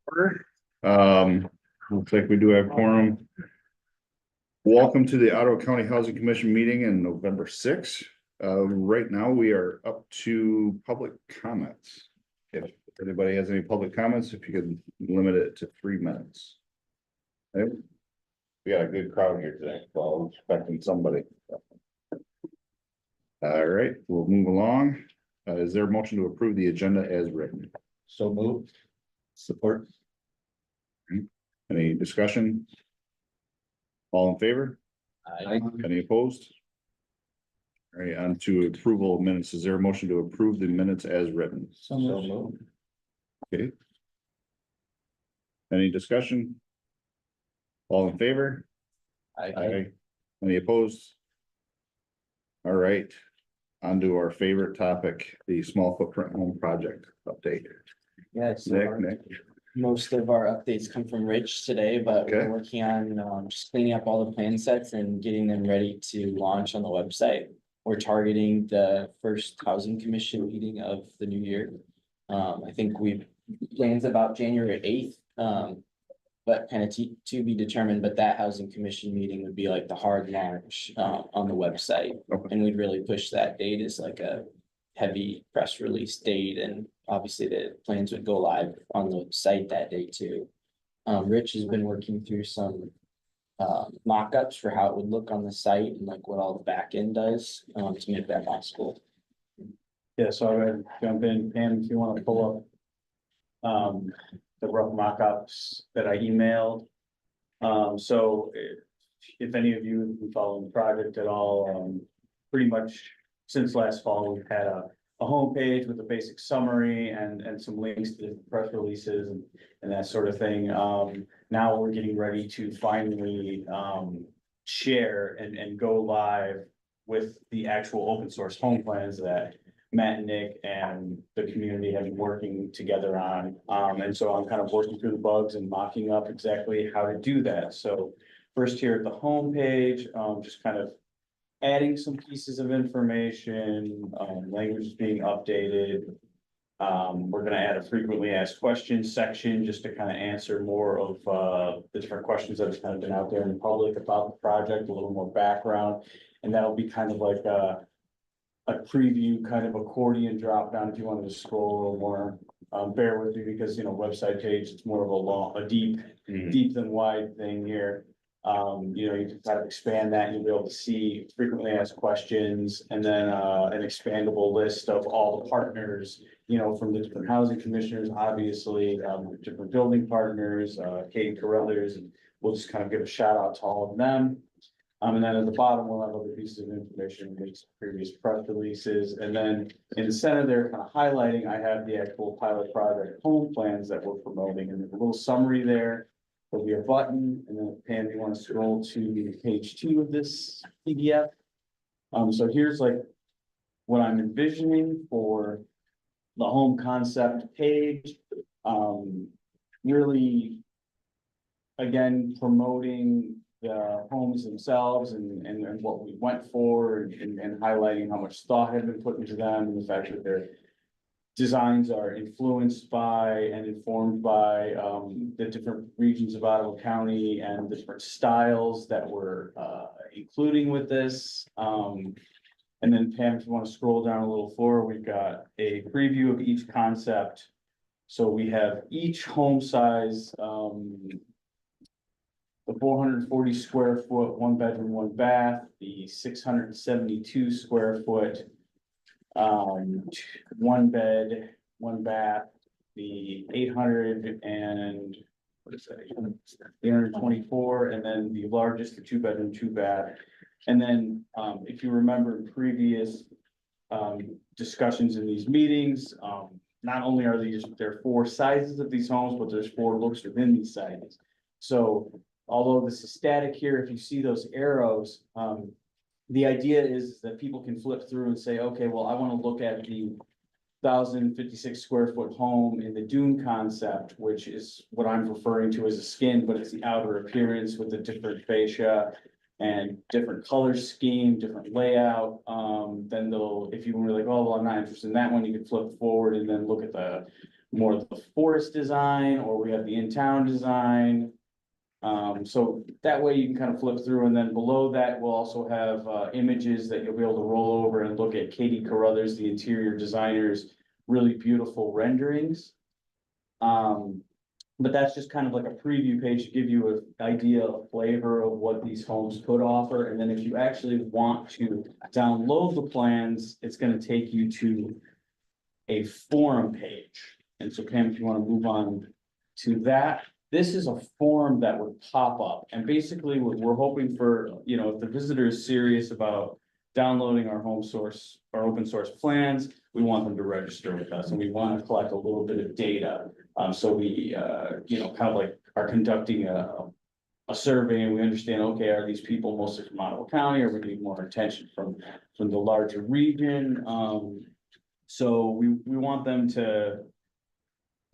Order. Looks like we do have quorum. Welcome to the Ottawa County Housing Commission meeting in November 6th. Right now, we are up to public comments. If anybody has any public comments, if you could limit it to 3 minutes. Okay. We got a good crowd here today, so I'm expecting somebody. All right, we'll move along. Is there a motion to approve the agenda as written? So moved. Support. Any discussion? All in favor? Aye. Any opposed? All right, on to approval of minutes. Is there a motion to approve the minutes as written? So moved. Okay. Any discussion? All in favor? Aye. Any opposed? All right, on to our favorite topic, the small footprint home project update. Yes, Nick, most of our updates come from Rich today, but Okay. we're working on just cleaning up all the plan sets and getting them ready to launch on the website. We're targeting the first housing commission meeting of the new year. I think plans about January 8th. But kind of to be determined, but that housing commission meeting would be like the hard launch on the website. Okay. And we'd really push that date as like a heavy press release date, and obviously the plans would go live on the site that day too. Rich has been working through some mock-ups for how it would look on the site and like what all the back end does to make that possible. Yeah, so I'm gonna jump in, Pam, if you wanna pull up. The rough mock-ups that I emailed. So if any of you have been following the project at all, pretty much since last fall, we've had a homepage with a basic summary and some links to the press releases and that sort of thing. Now we're getting ready to finally share and go live with the actual open source home plans that Matt and Nick and the community have been working together on. And so I'm kind of working through the bugs and mocking up exactly how to do that. So first here at the homepage, just kind of adding some pieces of information, language is being updated. We're gonna add a frequently asked questions section just to kind of answer more of the different questions that have kind of been out there in the public about the project, a little more background. And that'll be kind of like a preview, kind of accordion drop down if you wanted to scroll a little more. Bear with me because, website page, it's more of a deep than wide thing here. You can kind of expand that and you'll be able to see frequently asked questions and then an expandable list of all the partners, from the different housing commissioners, obviously, different building partners, Katie Carruthers, and we'll just kind of give a shout out to all of them. And then at the bottom, we'll have other pieces of information, links to previous press releases, and then in the center there, kind of highlighting, I have the actual pilot project home plans that we're promoting, and there's a little summary there. There'll be a button, and then Pam, you want to scroll to page 2 of this PDF. So here's like what I'm envisioning for the home concept page. Really, again, promoting the homes themselves and what we went for and highlighting how much thought had been put into them and the fact that their designs are influenced by and informed by the different regions of Ottawa County and the different styles that we're including with this. And then Pam, if you want to scroll down a little forward, we've got a preview of each concept. So we have each home size, the 440 square foot, 1 bedroom, 1 bath, the 672 square foot, 1 bed, 1 bath, the 800 and what is that? 824, and then the largest, the 2 bedroom, 2 bath. And then, if you remember in previous discussions in these meetings, not only are there 4 sizes of these homes, but there's 4 looks within these sizes. So although this is static here, if you see those arrows, the idea is that people can flip through and say, okay, well, I want to look at the 1,056 square foot home in the Dune concept, which is what I'm referring to as a skin, but it's the outer appearance with the different fascia and different color scheme, different layout. Then if you were like, oh, well, I'm not interested in that one, you could flip forward and then look at the more of the forest design, or we have the in-town design. So that way you can kind of flip through, and then below that, we'll also have, images that you'll be able to roll over and look at Katie Carruthers, the interior designer's really beautiful renderings. But that's just kind of like a preview page to give you an idea, a flavor of what these homes could offer. And then if you actually want to download the plans, it's gonna take you to a forum page. And so Pam, if you wanna move on to that, this is a form that would pop up. And basically what we're hoping for, you know, if the visitor is serious about downloading our home source, our open source plans, we want them to register with us, and we want to collect a little bit of data. So we, you know, kind of like are conducting a survey, and we understand, okay, are these people mostly from Ottawa County, or we need more attention from the larger region? So we want them to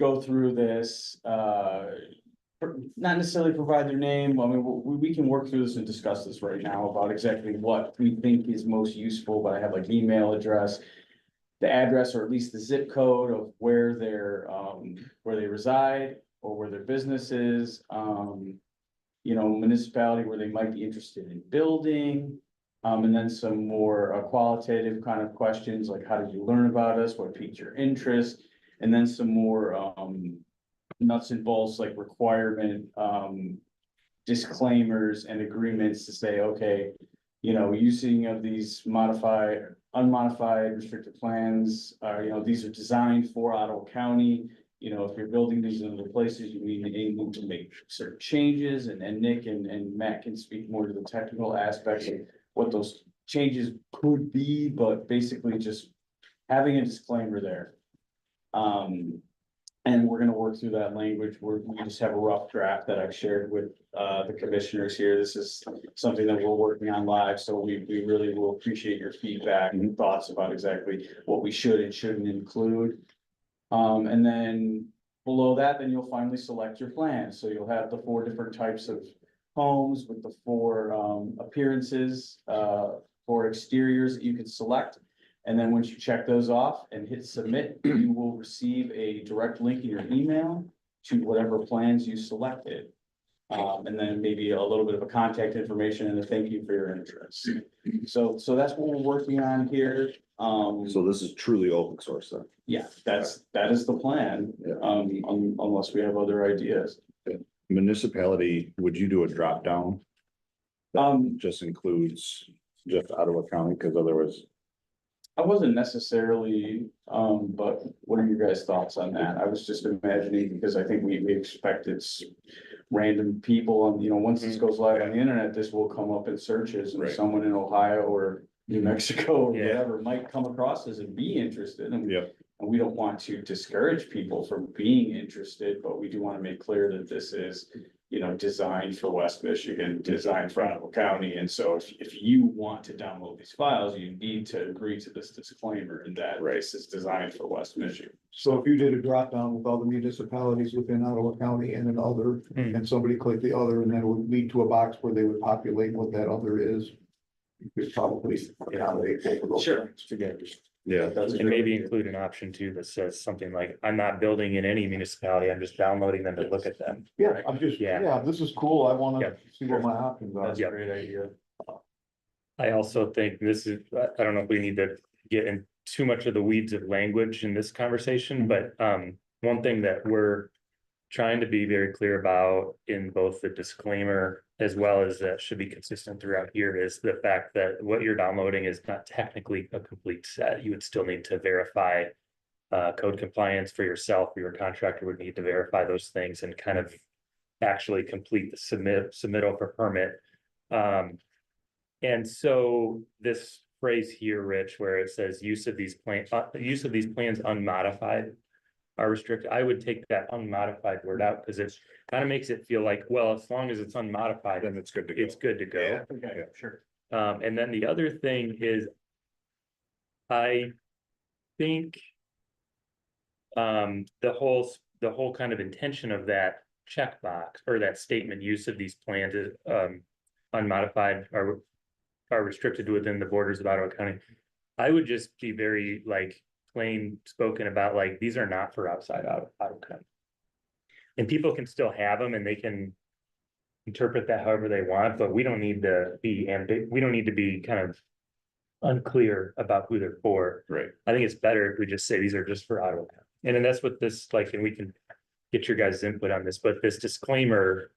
go through this, not necessarily provide their name. I mean, we can work through this and discuss this right now about exactly what we think is most useful, but I have like email address, the address, or at least the zip code of where where they reside or where their business is, you know, municipality where they might be interested in building. And then some more qualitative kind of questions, like how did you learn about us? What piqued your interest? And then some more nuts and bolts, like requirement disclaimers and agreements to say, okay, you know, using of these unmodified restricted plans, you know, these are designed for Ottawa County. You know, if you're building these in other places, you need to make certain changes, and Nick and Matt can speak more to the technical aspects of what those changes could be, but basically just having a disclaimer there. And we're gonna work through that language. We just have a rough draft that I've shared with the commissioners here. This is something that we're working on live, so we really will appreciate your feedback and thoughts about exactly what we should and shouldn't include. And then below that, then you'll finally select your plan. So you'll have the 4 different types of homes with the 4 appearances, 4 exteriors that you can select. And then once you check those off and hit submit, you will receive a direct link in your email to whatever plans you selected. And then maybe a little bit of a contact information and a thank you for your interest. So that's what we're working on here. So this is truly open source then? Yeah, that is the plan, Yeah. Unless we have other ideas. Municipality, would you do a drop down? That just includes just Ottawa County, because otherwise. I wasn't necessarily, but what are your guys' thoughts on that? I was just imagining, because I think we expected random people, and you know, once this goes live on the internet, this will come up in searches, and Right. someone in Ohio or New Mexico or Yeah. whatever might come across this and be interested, and Yep. and we don't want to discourage people from being interested, but we do want to make clear that this is, you know, designed for West Michigan, designed for Ottawa County. And so if you want to download these files, you need to agree to this disclaimer, and that this is designed for West Michigan. So if you did a drop down with all the municipalities within Ottawa County and an other, and somebody clicked the other, and then it would lead to a box where they would populate what that other is. You could probably accommodate both of those. Sure. things. Yeah, And maybe include an option too that says something like, I'm not building in any municipality, I'm just downloading them to look at them. Yeah, I'm just, Yeah. yeah, this is cool. I wanna Yeah. see what my options are. That's a great idea. I also think this is, I don't know if we need to get in too much of the weeds of language in this conversation, but one thing that we're trying to be very clear about in both the disclaimer as well as that should be consistent throughout here is the fact that what you're downloading is not technically a complete set. You would still need to verify code compliance for yourself, or your contractor would need to verify those things and kind of actually complete the submittal for permit. And so this phrase here, Rich, where it says use of these plans unmodified are restricted. I would take that unmodified word out because it kind of makes it feel like, well, as long as it's unmodified, then it's good to go. it's good to go. Okay, sure. And then the other thing is, I think the whole kind of intention of that checkbox or that statement, use of these plans is unmodified are restricted within the borders of Ottawa County. I would just be very like plain spoken about like, these are not for outside Ottawa County. And people can still have them and they can interpret that however they want, but we don't need to be we don't need to be kind of unclear about who they're for. Right. I think it's better if we just say these are just for Ottawa County. And then that's what this, like, and we can get your guys' input on this, but this disclaimer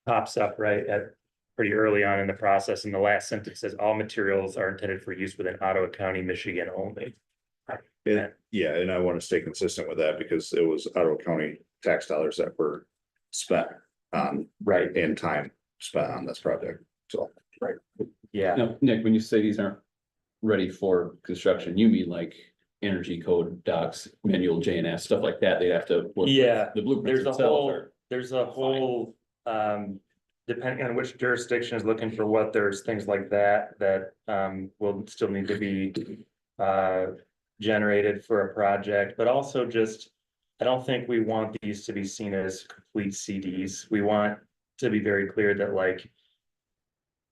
pops up right at pretty early on in the process, and the last sentence says all materials are intended for use within Ottawa County, Michigan only. Yeah, and I want to stay consistent with that because it was Ottawa County tax dollars that were spent on, Right. and time spent on this project, so. Yeah, Now, Nick, when you say these aren't ready for construction, you mean like energy code docs, manual JNS, stuff like that, they'd have to. work with Yeah, The blueprints there's a themselves whole, are. there's a whole, depending on which jurisdiction is looking for what, there's things like that, will still need to be generated for a project, but also just, I don't think we want these to be seen as complete CDs. We want to be very clear that like,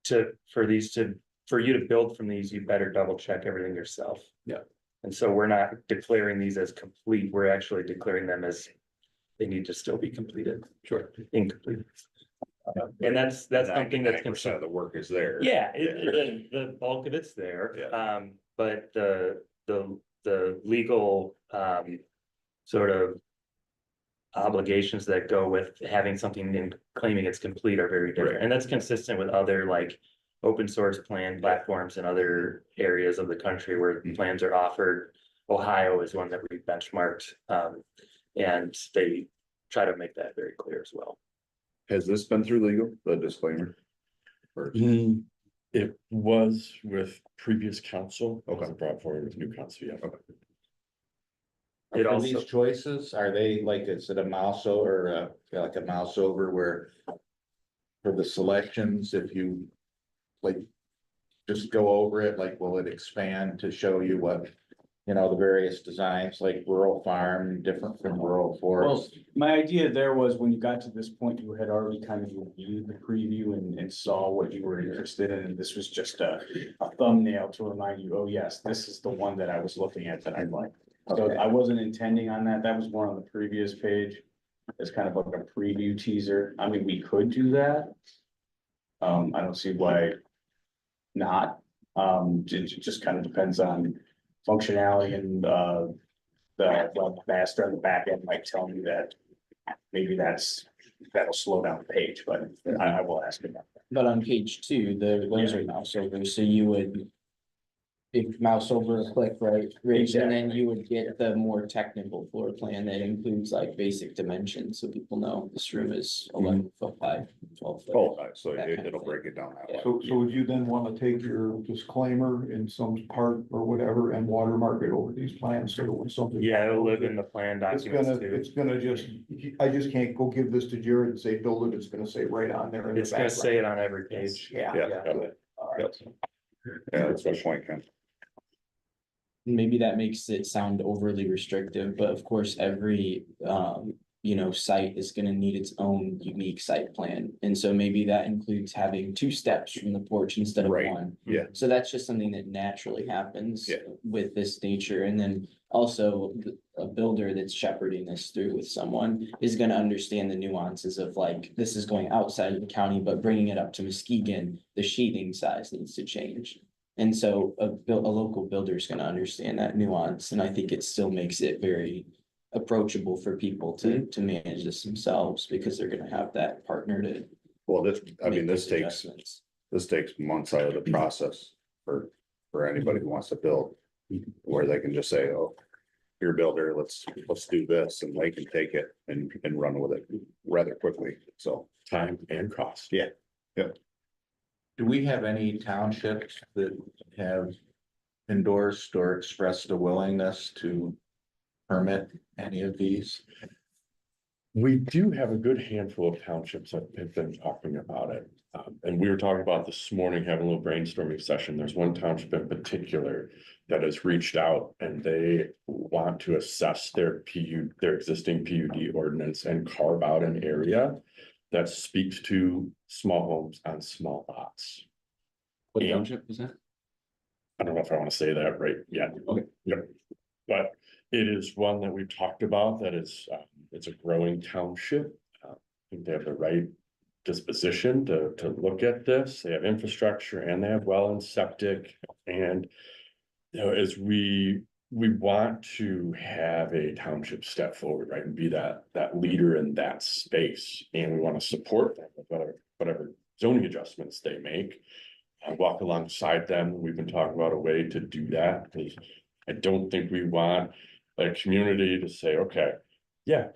for you to build from these, you better double check everything yourself. Yeah. And so we're not declaring these as complete, we're actually declaring them as they need to still be completed. Sure. Incomplete. And that's something that's. 99% of the work is there. Yeah, the bulk of it's there. Yeah. But the legal, sort of obligations that go with having something and claiming it's complete are very different. Right. And that's consistent with other like open source plan platforms in other areas of the country where plans are offered. Ohio is one that we benchmarked, and they try to make that very clear as well. Has this been through legal, the disclaimer? Or- It was with previous council. It Okay. wasn't brought forward with new council yet. It For also- these choices, are they like, is it a mouse over, like a mouse over where? For the selections, if you, like, just go over it, like, will it expand to show you what? You know, the various designs, like rural farm, different from rural Well, forest. my idea there was when you got to this point, you had already kind of reviewed the preview and saw what you were interested in. And this was just a thumbnail to remind you, oh yes, this is the one that I was looking at that I liked. So Okay. I wasn't intending on that. That was more on the previous page. It's kind of like a preview teaser. I mean, we could do that. I don't see why not. It just kind of depends on functionality and, the master on the back end might tell me that maybe that'll slow down the page, but I will ask about that. But on page 2, those are mouse over, so you would. If mouse over a click, right, Rich, and then you would get the more technical floor plan that includes like basic dimensions, so people know this room is 11 foot by 12 foot. Oh, so That kind of it'll thing. break it down that way. So would you then want to take your disclaimer in some part or whatever and watermark it over these plans, so that when something. Yeah, it'll live in the plan documents too. It's gonna just, I just can't go give this to Jared and say, build it, it's gonna say right on there. in the It's gonna background. say it on every page. Yeah. Yeah. Good. All right. Yeah, that's a good point, Ken. Maybe that makes it sound overly restrictive, but of course, every site is gonna need its own unique site plan. And so maybe that includes having 2 steps from the porch instead of Right. 1. Yeah. So that's just something that naturally happens Yeah. with this nature. And then also a builder that's shepherding this through with someone is gonna understand the nuances of like, this is going outside of the county, but bringing it up to Muskegon, the sheathing size needs to change. And so a local builder is gonna understand that nuance, and I think it still makes it very approachable for people to manage this themselves, because they're gonna have that partner to. Well, this make those takes adjustments. months out of the process for anybody who wants to build. Where they can just say, oh, you're a builder, let's do this, and they can take it and run with it rather quickly, so. Time and cost. Yeah. Do we have any townships that have endorsed or expressed a willingness to permit any of these? We do have a good handful of townships that have been talking about it. And we were talking about this morning, having a little brainstorming session. There's one township in particular that has reached out and they want to assess their existing PUD ordinance and carve out an area that speaks to small homes on small lots. What Yeah. township was that? I don't know if I want to say that right yet. Okay. Yep. But it is one that we've talked about, that it's a growing township. I think they have the right disposition to look at this. They have infrastructure and they have well and septic. And, you know, as we want to have a township step forward, right, and be that leader in that space. And we want to support them with whatever zoning adjustments they make. Walk alongside them. We've been talking about a way to do that, because I don't think we want a community to say, okay, yeah,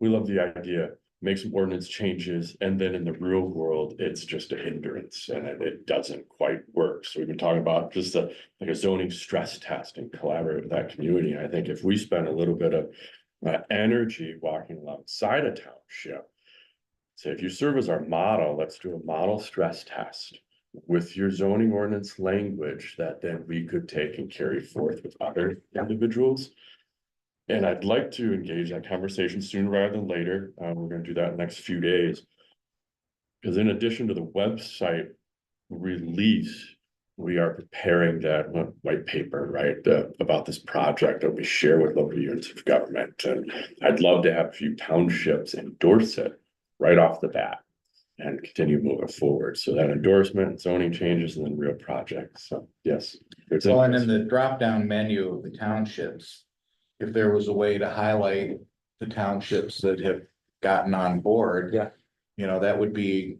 we love the idea, make some ordinance changes, and then in the real world, it's just a hindrance and it doesn't quite work. So we've been talking about just like a zoning stress test and collaborate with that community. And I think if we spend a little bit of energy walking alongside a township, say, if you serve as our model, let's do a model stress test with your zoning ordinance language that then we could take and carry forth with other individuals. And I'd like to engage that conversation sooner rather than later. We're gonna do that in the next few days. Because in addition to the website release, we are preparing that white paper, right, about this project that we share with local units of government. And I'd love to have a few townships endorse it right off the bat and continue moving forward. So that endorsement, zoning changes, and then real projects. So yes. there's Well, and in interest. the drop-down menu of the townships, if there was a way to highlight the townships that have gotten on board. Yeah. You know, that would be,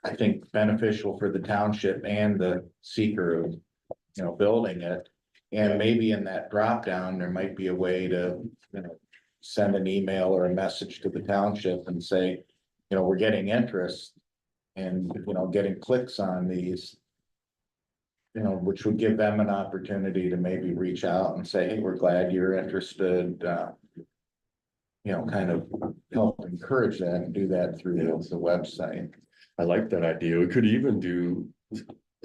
I think, beneficial for the township and the seeker of, you know, building it. And maybe in that drop-down, there might be a way to, you know, send an email or a message to the township and say, you know, we're getting interest. And, you know, getting clicks on these. You know, which would give them an opportunity to maybe reach out and say, hey, we're glad you're interested, you know, kind of help encourage that and do that through the website. I like that idea. We could even do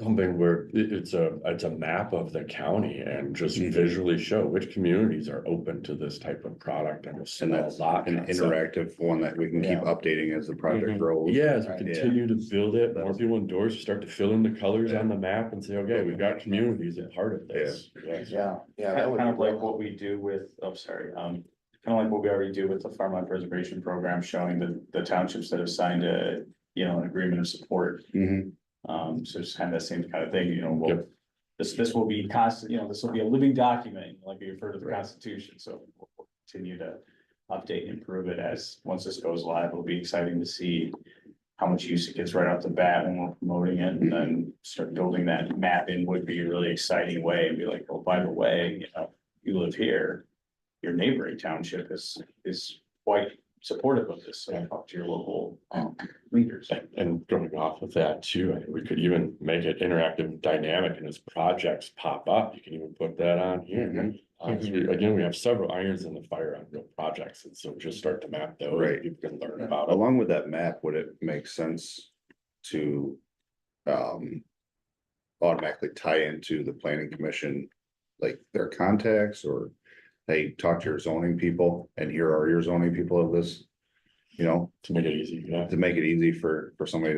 something where it's a map of the county and just visually show which communities are open to this type of product and a And small that's lot. an concept. interactive one that we can keep Yeah. updating as the project Mhm. grows. Yeah, as we Right. continue to build it, more That's- people endorse, start to fill in the colors Yeah. on the map and say, okay, we've got communities a part of this. Yes. Yeah, that would Kind of be like what we do with, kind of like what we already do with the farmland preservation program, showing the townships that have signed an agreement of support. Mhm. So it's kind of the same kind of thing, you know, well, Yep. this will be constant, you know, this will be a living document, like you refer to the Constitution, so we'll continue to update and improve it as, once this goes live, it'll be exciting to see how much use it gets right off the bat when we're promoting it, and then start building that map in would be a really exciting way, and be like, oh, by the way, you know, you live here, your neighboring township is quite supportive of this, so talk to your local leaders. And going off of that too, I think we could even make it interactive and dynamic, and as projects pop up, you can even put that on here. Mhm. Again, we have several irons in the fire on real projects, and so just start to map those, Right. people can learn about it. Along with that map, would it make sense to automatically tie into the planning commission, like their contacts, or hey, talk to your zoning people and here are your zoning people of this, you know, To make it easy, yeah, to make it easy for somebody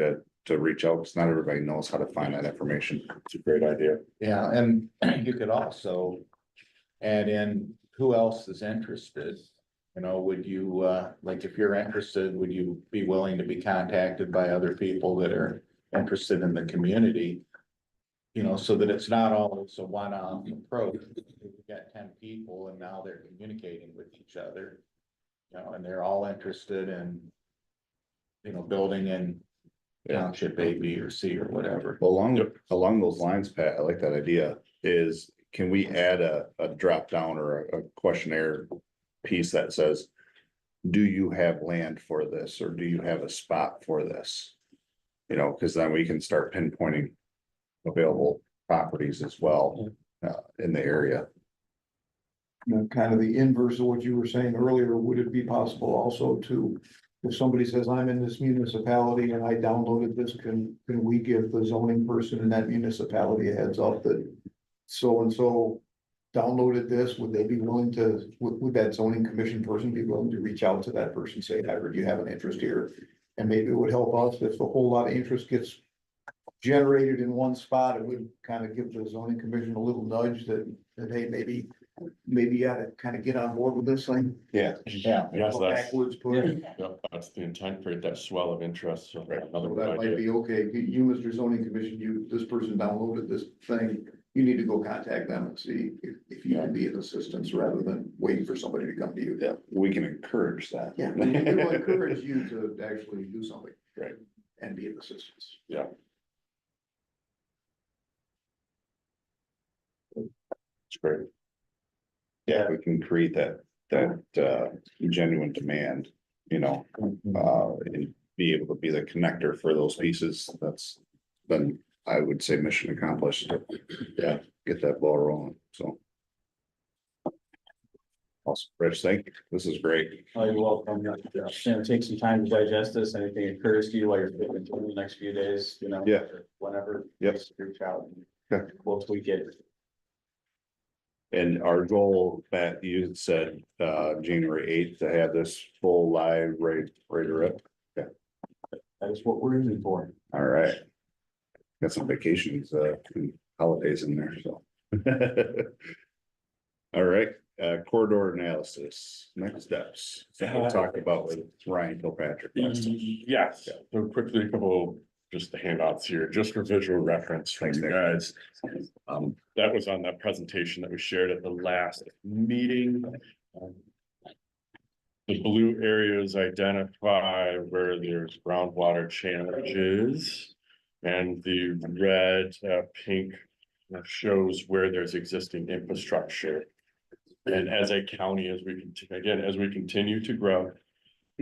to reach out, because not everybody knows how to find that information. it's a great idea. Yeah, and you could also add in who else is interested. You know, would you, like, if you're interested, would you be willing to be contacted by other people that are interested in the community? You know, so that it's not always a one-off approach. We've got 10 people and now they're communicating with each other. You know, and they're all interested in, you know, building in township A, B, or C or whatever. Along those lines, Pat, I like that idea, is can we add a drop down or a questionnaire piece that says, do you have land for this, or do you have a spot for this? You know, because then we can start pinpointing available properties as well in the area. Kind of the inverse of what you were saying earlier, would it be possible also to, if somebody says, I'm in this municipality and I downloaded this, can we give the zoning person in that municipality a heads up that so-and-so downloaded this, would they be willing to, would that zoning commission person be willing to reach out to that person, say, I heard you have an interest here? And maybe it would help us if a whole lot of interest gets generated in one spot, it would kind of give the zoning commission a little nudge that hey, maybe maybe you ought to kind of get on board with this thing. Yeah. Yeah. Yes, Go that's, Backwards, put it. yep, that's the intent, create that swell of interest, so another That good might idea. be okay. You, Mr. Zoning Commission, this person downloaded this thing. You need to go contact them and see if you can be an assistance rather than waiting for somebody to come to you. Yeah, we can encourage that. Yeah, we will encourage you to actually do something. Right. And be an assistance. It's great. Yeah, we can create that genuine demand, you know, and be able to be the connector for those pieces. That's then I would say mission accomplished. Yeah, get that ball rolling, so. Awesome, Rich, thank you. This is great. Oh, you're welcome. Take some time to digest this. Anything occurs to you while you're flipping through the next few days, you know? Yeah. or Whenever. Yep. just reach out. Okay. We'll tweak it. And our goal, Matt, you had said, January 8th to have this full live right to rip. That is what we're aiming for. All right. Got some vacations, and holidays in there, so. All right, corridor analysis, next steps. So we'll talk about with Ryan Kilpatrick. last time. Yes, so quickly, a couple, just the handouts here, just for visual reference for Thanks, you Nick. guys. That was on that presentation that we shared at the last meeting. The blue areas identify where there's groundwater challenges. And the red, pink shows where there's existing infrastructure. And as a county, as we continue to grow.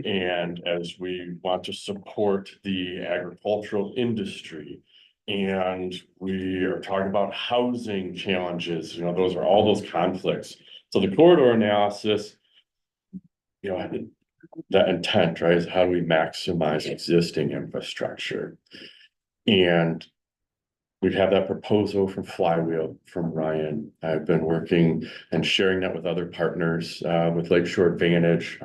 And as we want to support the agricultural industry. And we are talking about housing challenges, you know, those are all those conflicts. So the corridor analysis. You know, that intent, right, is how do we maximize existing infrastructure? And we have that proposal from Flywheel, from Ryan. I've been working and sharing that with other partners, with Lakeshore Advantage,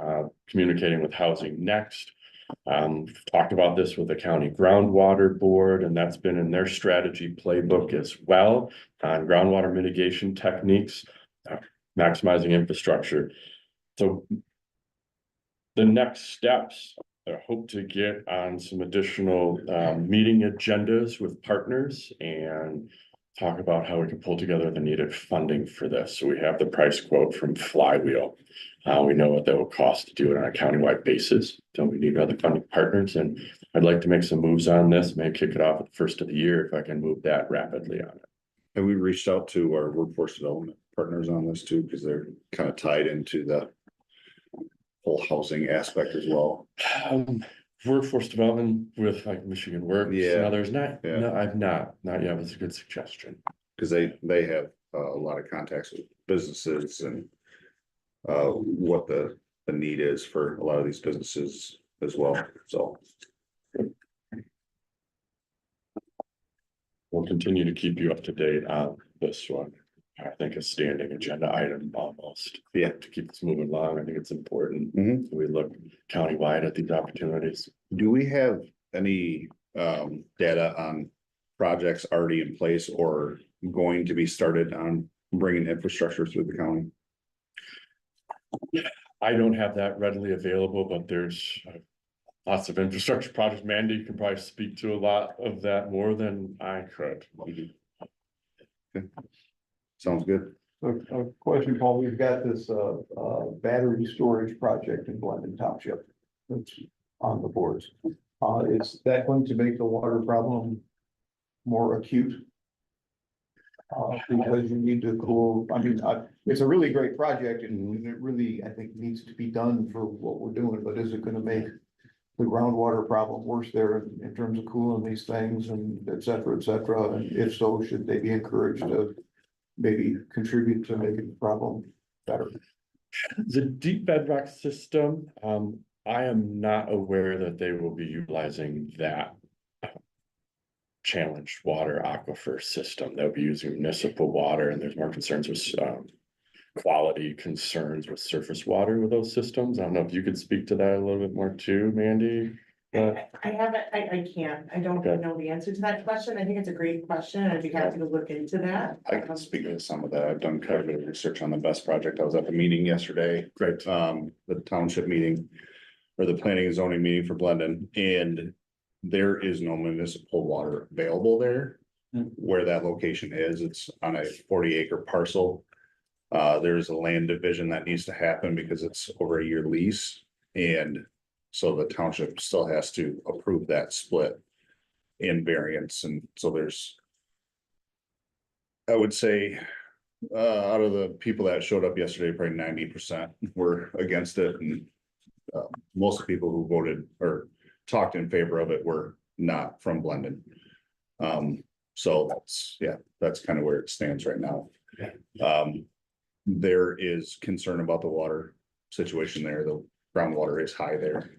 communicating with Housing Next. Talked about this with the county groundwater board, and that's been in their strategy playbook as well on groundwater mitigation techniques, maximizing infrastructure. So the next steps, I hope to get on some additional meeting agendas with partners and talk about how we can pull together the needed funding for this. So we have the price quote from Flywheel. We know what that will cost to do it on a countywide basis. So we need other funding partners, and I'd like to make some moves on this, maybe kick it off at the first of the year if I can move that rapidly on it. And we reached out to our workforce development partners on this too, because they're kind of tied into the whole housing aspect as well. Workforce development with like Michigan Works and Yeah. others, not, Yeah. no, I've not yet. It's a good suggestion. Because they have a lot of contacts with businesses and what the need is for a lot of these businesses as well, so. We'll continue to keep you up to date on this one. I think a standing agenda item almost. Yeah. To keep this moving along, I think it's important. Mhm. We look countywide at these opportunities. Do we have any data on projects already in place or going to be started on bringing infrastructure through the county? I don't have that readily available, but there's lots of infrastructure projects. Mandy can probably speak to a lot of that more than I could. Sounds good. A question, Paul, we've got this, battery storage project in Glendon Township. That's on the boards. Is that going to make the water problem more acute? Because you need to cool, I mean, it's a really great project and it really, I think, needs to be done for what we're doing, but is it gonna make the groundwater problem worse there in terms of cooling these things and et cetera, et cetera? And if so, should they be encouraged to maybe contribute to making the problem better? The deep bedrock system, I am not aware that they will be utilizing that. Challenged water aquifer system. They'll be using municipal water, and there's more concerns with quality concerns with surface water with those systems. I don't know if you could speak to that a little bit more too, Mandy. I haven't, I can't, I don't Okay. know the answer to that question. I think it's a great question. I'd be happy to look into that. I can speak to some of that. I've done quite a bit of research on the BEST project. I was at the meeting yesterday. Great. The township meeting. Or the planning and zoning meeting for Blendon, and there is no municipal water available there. Hmm. Where that location is, it's on a 40-acre parcel. There's a land division that needs to happen because it's over a year lease, and so the township still has to approve that split. In variance, and so there's. I would say, out of the people that showed up yesterday, probably 90% were against it, and. Most of the people who voted or talked in favor of it were not from Blendon. So that's kind of where it stands right now. There is concern about the water situation there. The groundwater is high there.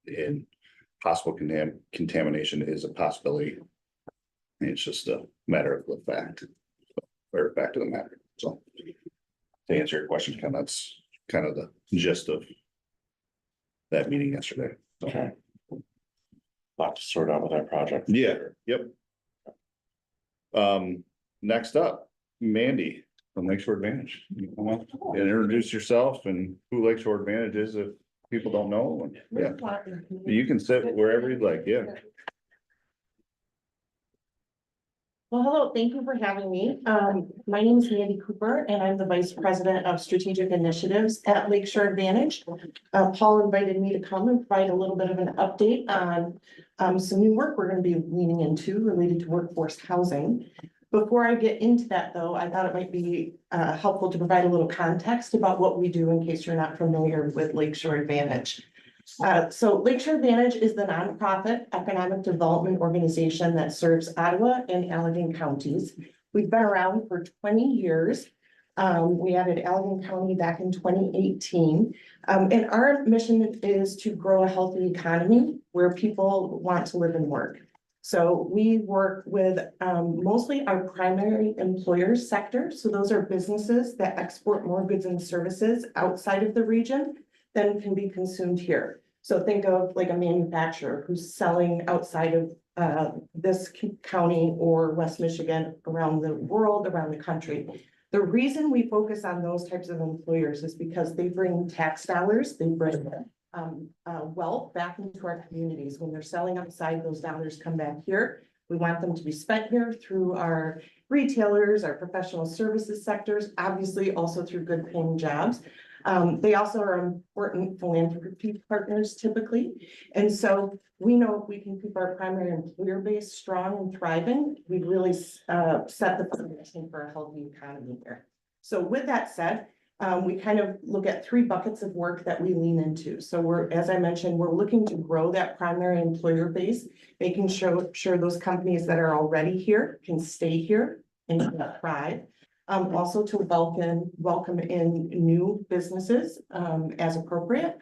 And possible contamination is a possibility. And it's just a matter of the fact. Or fact of the matter. So to answer your question, Ken, that's kind of the gist of that meeting yesterday. So, Okay. Lot to sort out with that project. yeah, yep. Next up, Mandy from Lakeshore Advantage. You come up and introduce yourself and who Lakeshore Advantage is if people don't know. Yeah, you can sit wherever you'd like, yeah. Well, hello, thank you for having me. My name is Mandy Cooper and I'm the Vice President of Strategic Initiatives at Lakeshore Advantage. Paul invited me to come and provide a little bit of an update on some new work we're going to be leaning into related to workforce housing. Before I get into that though, I thought it might be helpful to provide a little context about what we do in case you're not familiar with Lakeshore Advantage. So Lakeshore Advantage is the nonprofit economic development organization that serves Ottawa and Allegan counties. We've been around for 20 years. We added Allegan County back in 2018. And our mission is to grow a healthy economy where people want to live and work. So we work with mostly our primary employers sector. So those are businesses that export more goods and services outside of the region than can be consumed here. So think of like a manufacturer who's selling outside of this county or West Michigan, around the world, around the country. The reason we focus on those types of employers is because they bring tax dollars, they bring wealth back into our communities. When they're selling outside, those dollars come back here. We want them to be spent here through our retailers, our professional services sectors, obviously also through good paying jobs. They also are important philanthropy partners typically. And so we know if we can keep our primary employer base strong and thriving, we really set the foundation for a healthy economy here. So with that said, we kind of look at 3 buckets of work that we lean into. So we're, as I mentioned, we're looking to grow that primary employer base, making sure those companies that are already here can stay here and thrive. Also to welcome in new businesses as appropriate.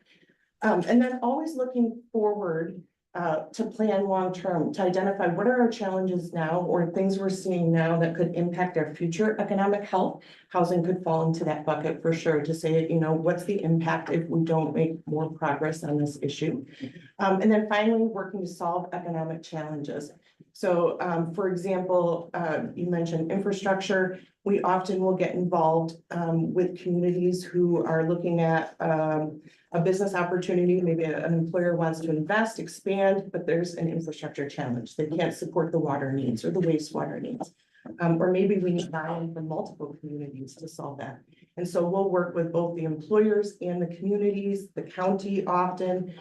And then always looking forward to plan long-term, to identify what are our challenges now or things we're seeing now that could impact our future economic health. Housing could fall into that bucket for sure, to say, you know, what's the impact if we don't make more progress on this issue? And then finally, working to solve economic challenges. So for example, you mentioned infrastructure. We often will get involved with communities who are looking at a business opportunity. Maybe an employer wants to invest, expand, but there's an infrastructure challenge. They can't support the water needs or the wastewater needs. Or maybe we need buy-in from multiple communities to solve that. And so we'll work with both the employers and the communities, the county often,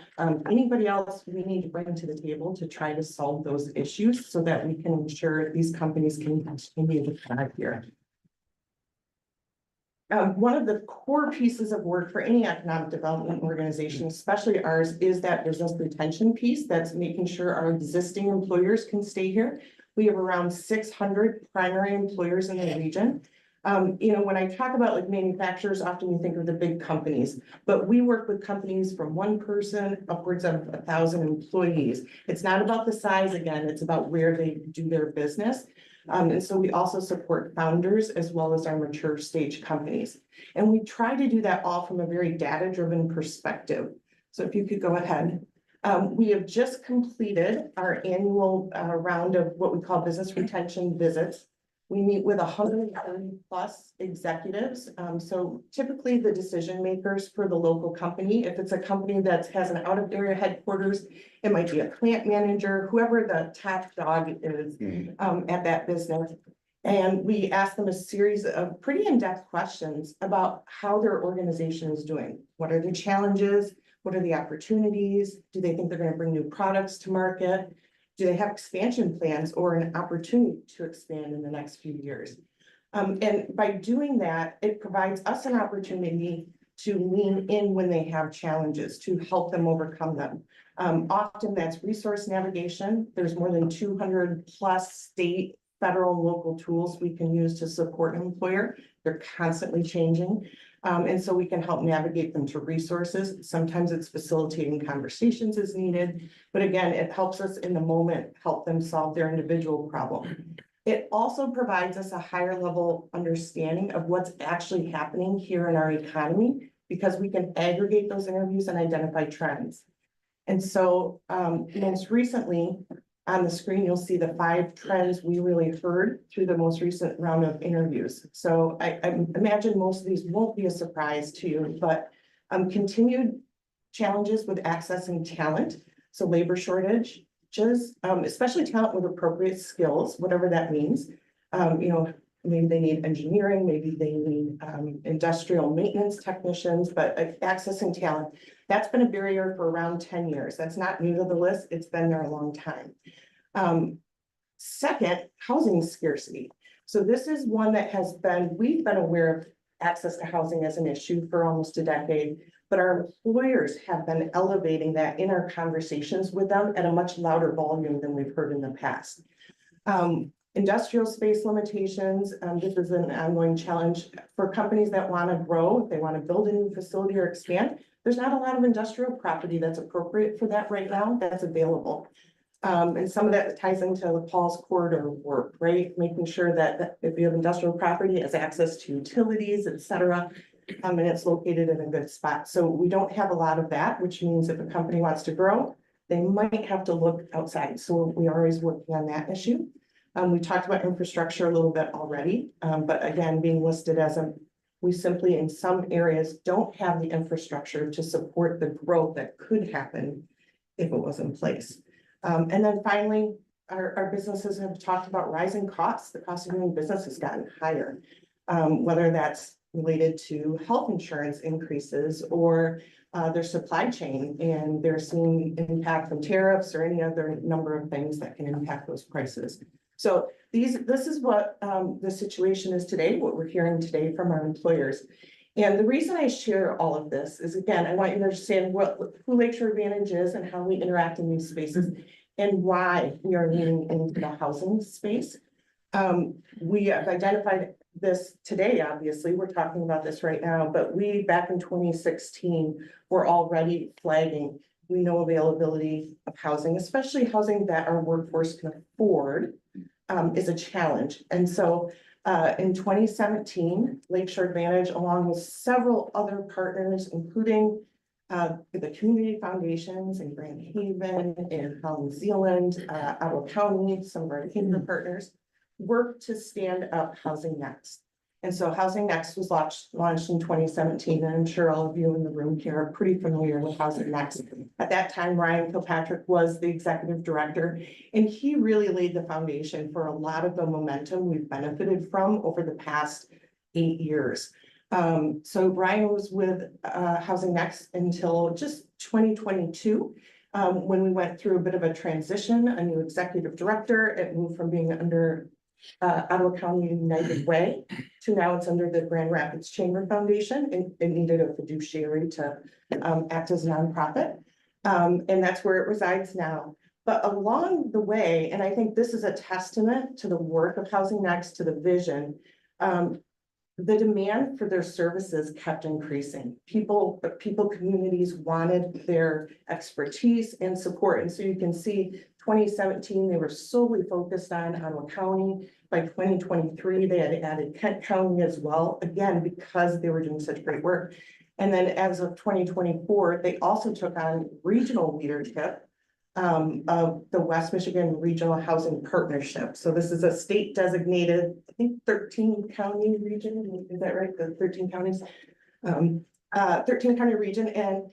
anybody else we need to bring to the table to try to solve those issues so that we can ensure these companies can continue to thrive here. One of the core pieces of work for any economic development organization, especially ours, is that business retention piece. That's making sure our existing employers can stay here. We have around 600 primary employers in the region. You know, when I talk about like manufacturers, often you think of the big companies, but we work with companies from 1 person upwards of 1,000 employees. It's not about the size again, it's about where they do their business. And so we also support founders as well as our mature stage companies. And we try to do that all from a very data-driven perspective. So if you could go ahead. We have just completed our annual round of what we call business retention visits. We meet with 130 plus executives. So typically the decision makers for the local company, if it's a company that has an out of area headquarters, it might be a plant manager, whoever the top dog is at that business. And we ask them a series of pretty in-depth questions about how their organization is doing. What are the challenges? What are the opportunities? Do they think they're going to bring new products to market? Do they have expansion plans or an opportunity to expand in the next few years? And by doing that, it provides us an opportunity to lean in when they have challenges, to help them overcome them. Often that's resource navigation. There's more than 200 plus state, federal, and local tools we can use to support an employer. They're constantly changing. And so we can help navigate them to resources. Sometimes it's facilitating conversations as needed, but again, it helps us in the moment, help them solve their individual problem. It also provides us a higher level understanding of what's actually happening here in our economy, because we can aggregate those interviews and identify trends. And so most recently, on the screen, you'll see the 5 trends we really heard through the most recent round of interviews. So I imagine most of these won't be a surprise to you, but continued challenges with accessing talent. So labor shortage, just especially talent with appropriate skills, whatever that means. You know, maybe they need engineering, maybe they need industrial maintenance technicians, but accessing talent, that's been a barrier for around 10 years. That's not new to the list. It's been there a long time. Second, housing scarcity. So this is one that we've been aware of access to housing as an issue for almost a decade, but our employers have been elevating that in our conversations with them at a much louder volume than we've heard in the past. Industrial space limitations, this is an ongoing challenge for companies that want to grow. If they want to build a new facility or expand, there's not a lot of industrial property that's appropriate for that right now that's available. And some of that ties into Paul's corridor work, right? Making sure that if you have industrial property, it has access to utilities, et cetera, and it's located in a good spot. So we don't have a lot of that, which means if a company wants to grow, they might have to look outside. So we are always working on that issue. We talked about infrastructure a little bit already, but again, being listed as we simply in some areas don't have the infrastructure to support the growth that could happen if it was in place. And then finally, our businesses have talked about rising costs. The cost of doing business has gotten higher, whether that's related to health insurance increases or their supply chain, and they're seeing impact from tariffs or any other number of things that can impact those prices. So this is what the situation is today, what we're hearing today from our employers. And the reason I share all of this is, again, I want you to understand who Lakeshore Advantage is and how we interact in these spaces and why we are leaning into the housing space. We have identified this today, obviously, we're talking about this right now, but we back in 2016 were already flagging. We know availability of housing, especially housing that our workforce can afford, is a challenge. And so in 2017, Lakeshore Advantage, along with several other partners, including the community foundations in Grand Haven, in New Zealand, Ottawa County, some of our Haven partners, worked to stand up Housing Next. And so Housing Next was launched in 2017, and I'm sure all of you in the room here are pretty familiar with Housing Next. At that time, Ryan Kilpatrick was the executive director, and he really laid the foundation for a lot of the momentum we've benefited from over the past 8 years. So Ryan was with Housing Next until just 2022, when we went through a bit of a transition, a new executive director. It moved from being under Ottawa County United Way to now it's under the Grand Rapids Chamber Foundation, and it needed a fiduciary to act as a nonprofit. And that's where it resides now. But along the way, and I think this is a testament to the work of Housing Next, to the vision, the demand for their services kept increasing. Communities wanted their expertise and support. And so you can see 2017, they were solely focused on Ottawa County. By 2023, they had added Kent County as well, again, because they were doing such great work. And then as of 2024, they also took on regional leadership of the West Michigan Regional Housing Partnership. So this is a state designated, I think 13 county region, is that right? The 13 counties. 13 county region, and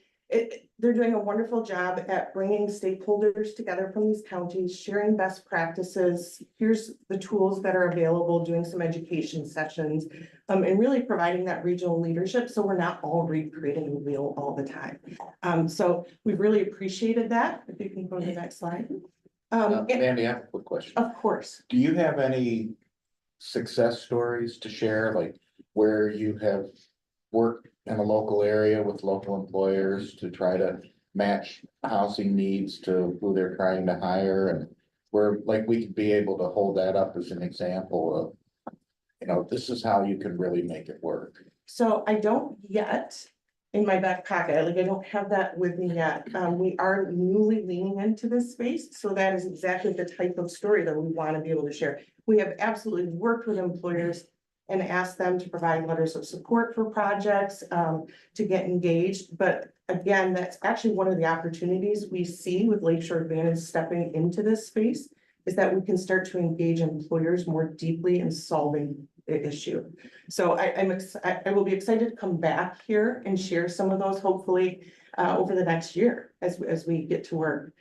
they're doing a wonderful job at bringing stakeholders together from these counties, sharing best practices. Here's the tools that are available, doing some education sessions, and really providing that regional leadership. So we're not all recreating the wheel all the time. So we've really appreciated that. If you can go to the next slide. And Mandy, I have a quick question. of course, Do you have any success stories to share, like where you have worked in a local area with local employers to try to match housing needs to who they're trying to hire, and where like we could be able to hold that up as an example of, you know, this is how you can really make it work. so I don't yet in my back pocket, like I don't have that with me yet. We are newly leaning into this space, so that is exactly the type of story that we want to be able to share. We have absolutely worked with employers and asked them to provide letters of support for projects, to get engaged. But again, that's actually one of the opportunities we see with Lakeshore Advantage stepping into this space, is that we can start to engage employers more deeply in solving the issue. So I will be excited to come back here and share some of those, hopefully, over the next year as we get to work.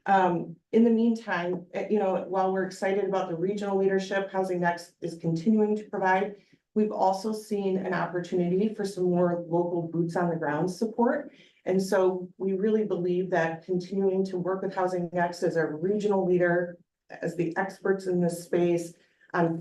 In the meantime, you know, while we're excited about the regional leadership Housing Next is continuing to provide, we've also seen an opportunity for some more local boots on the ground support. And so we really believe that continuing to work with Housing Next as a regional leader, as the experts in this space,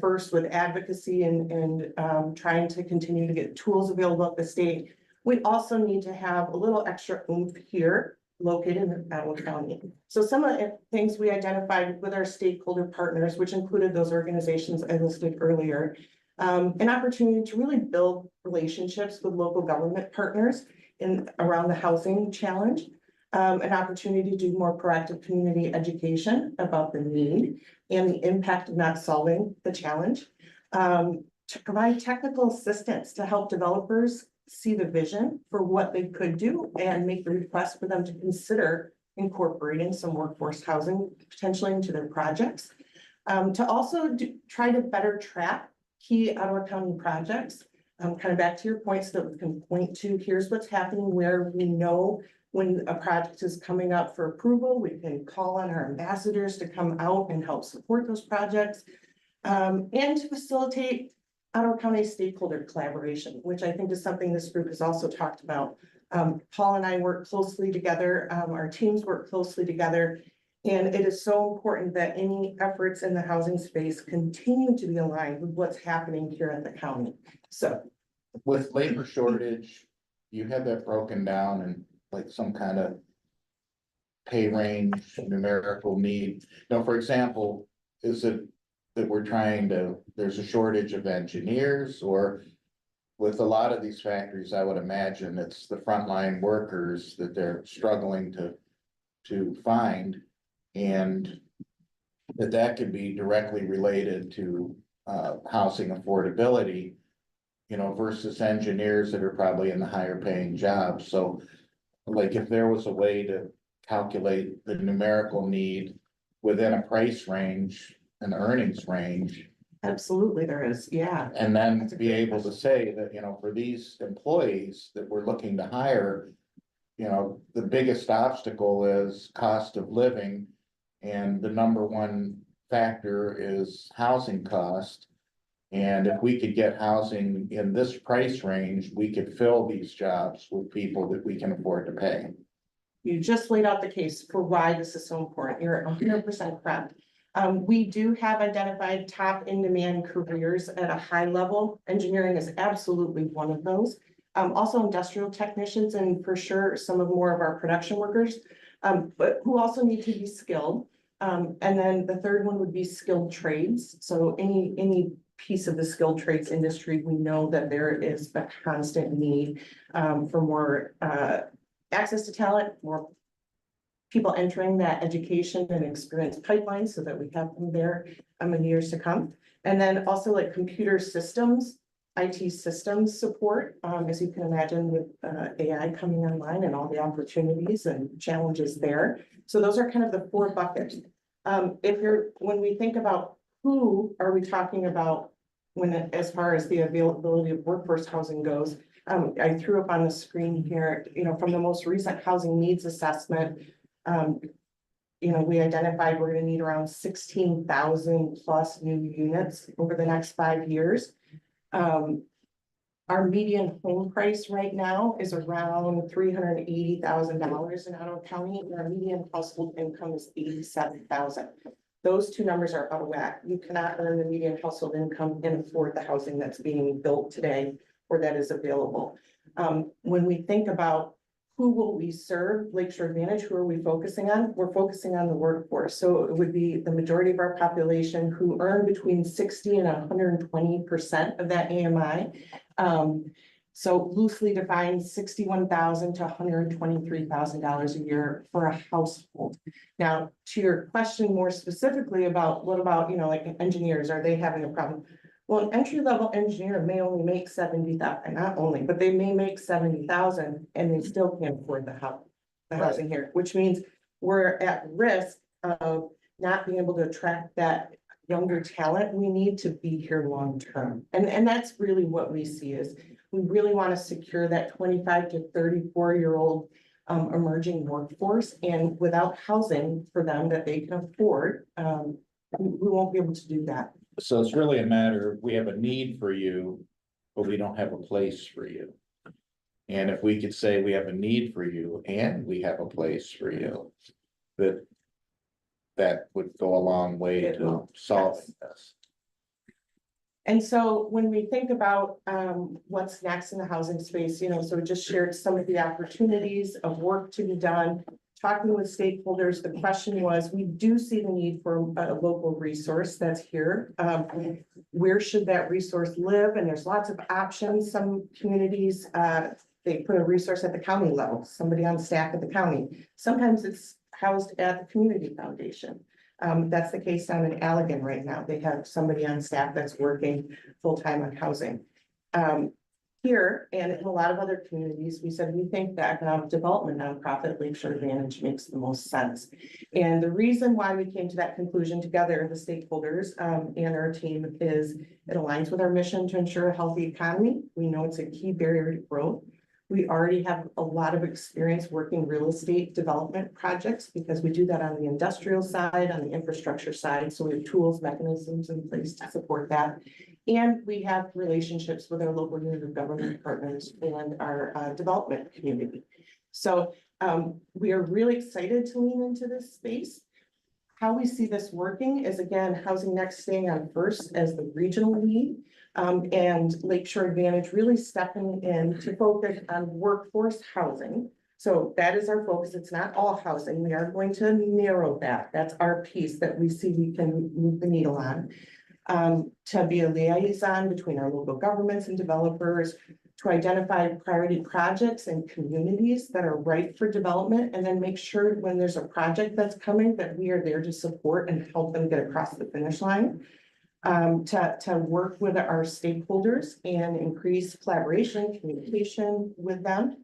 first with advocacy and trying to continue to get tools available at the state. We also need to have a little extra oomph here located in Ottawa County. So some of the things we identified with our stakeholder partners, which included those organizations I listed earlier, an opportunity to really build relationships with local government partners around the housing challenge, an opportunity to do more proactive community education about the need and the impact of not solving the challenge, to provide technical assistance to help developers see the vision for what they could do and make the request for them to consider incorporating some workforce housing potentially into their projects. To also try to better track key Ottawa County projects, kind of back to your points that we can point to, here's what's happening where we know when a project is coming up for approval, we can call on our ambassadors to come out and help support those projects. And to facilitate Ottawa County stakeholder collaboration, which I think is something this group has also talked about. Paul and I work closely together, our teams work closely together, and it is so important that any efforts in the housing space continue to be aligned with what's happening here in the county. So With labor shortage, you have that broken down and like some kind of pay range, numerical need. Now, for example, is it that there's a shortage of engineers, or with a lot of these factories, I would imagine it's the frontline workers that they're struggling to find, and that could be directly related to housing affordability, you know, versus engineers that are probably in the higher paying jobs. So like if there was a way to calculate the numerical need within a price range, an earnings range. absolutely there is, yeah. And then to be able to say that, you know, for these employees that we're looking to hire, you know, the biggest obstacle is cost of living. And the number one factor is housing cost. And if we could get housing in this price range, we could fill these jobs with people that we can afford to pay. You just laid out the case for why this is so important. You're 100% correct. We do have identified top in-demand careers at a high level. Engineering is absolutely one of those. Also industrial technicians and for sure some of more of our production workers, but who also need to be skilled. And then the third one would be skilled trades. So any piece of the skilled trades industry, we know that there is a constant need for more access to talent, more people entering that education and experience pipeline so that we have them there in years to come. And then also like computer systems IT systems support, as you can imagine with AI coming online and all the opportunities and challenges there. So those are kind of the 4 buckets. When we think about who are we talking about as far as the availability of workforce housing goes, I threw up on the screen here, from the most recent housing needs assessment, we identified we're gonna need around 16,000 plus new units over the next 5 years. Our median home price right now is around $380,000 in Ottawa County, and our median household income is $87,000. Those 2 numbers are out of whack. You cannot earn the median household income and afford the housing that's being built today or that is available. When we think about who will we serve, Lakeshore Advantage, who are we focusing on? We're focusing on the workforce. So it would be the majority of our population who earn between 60 and 120% of that AMI. So loosely defined, $61,000 to $123,000 a year for a household. Now, to your question more specifically about what about, like engineers, are they having a problem? Well, an entry-level engineer may only make 70,000, not only, but they may make 70,000 and they still can't afford the housing here, which means we're at risk of not being able to attract that younger talent we need to be here long-term. And that's really what we see is we really want to secure that 25 to 34-year-old emerging workforce, and without housing for them that they can afford, we won't be able to do that. So it's really a matter, we have a need for you, but we don't have a place for you. And if we could say we have a need for you and we have a place for you, that would go a long way It to will, solving this. And so when we think about what's next in the housing space, so we just shared some of the opportunities of work to be done. Talking with stakeholders, the question was, we do see the need for a local resource that's here. Where should that resource live? And there's lots of options. Some communities, they put a resource at the county level, somebody on staff at the county. Sometimes it's housed at the community foundation. That's the case down in Allegan right now. They have somebody on staff that's working full-time on housing. Here and in a lot of other communities, we said we think the economic development nonprofit Lakeshore Advantage makes the most sense. And the reason why we came to that conclusion together, the stakeholders and our team, is it aligns with our mission to ensure a healthy economy. We know it's a key barrier to growth. We already have a lot of experience working real estate development projects because we do that on the industrial side, on the infrastructure side. So we have tools, mechanisms in place to support that. And we have relationships with our local unit of government partners and our development community. So we are really excited to lean into this space. How we see this working is, again, Housing Next staying on first as the regional lead. And Lakeshore Advantage really stepping in to focus on workforce housing. So that is our focus. It's not all housing. We are going to narrow that. That's our piece that we see we can move the needle on. To be a liaison between our local governments and developers, to identify priority projects and communities that are ripe for development, and then make sure when there's a project that's coming that we are there to support and help them get across the finish line. To work with our stakeholders and increase collaboration, communication with them.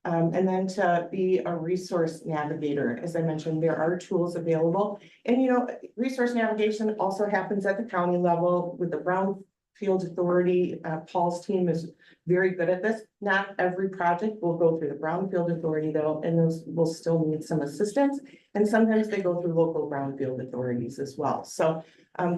And then to be a resource navigator. As I mentioned, there are tools available. And resource navigation also happens at the county level with the Brownfield Authority. Paul's team is very good at this. Not every project will go through the Brownfield Authority though, and those will still need some assistance. And sometimes they go through local Brownfield authorities as well. So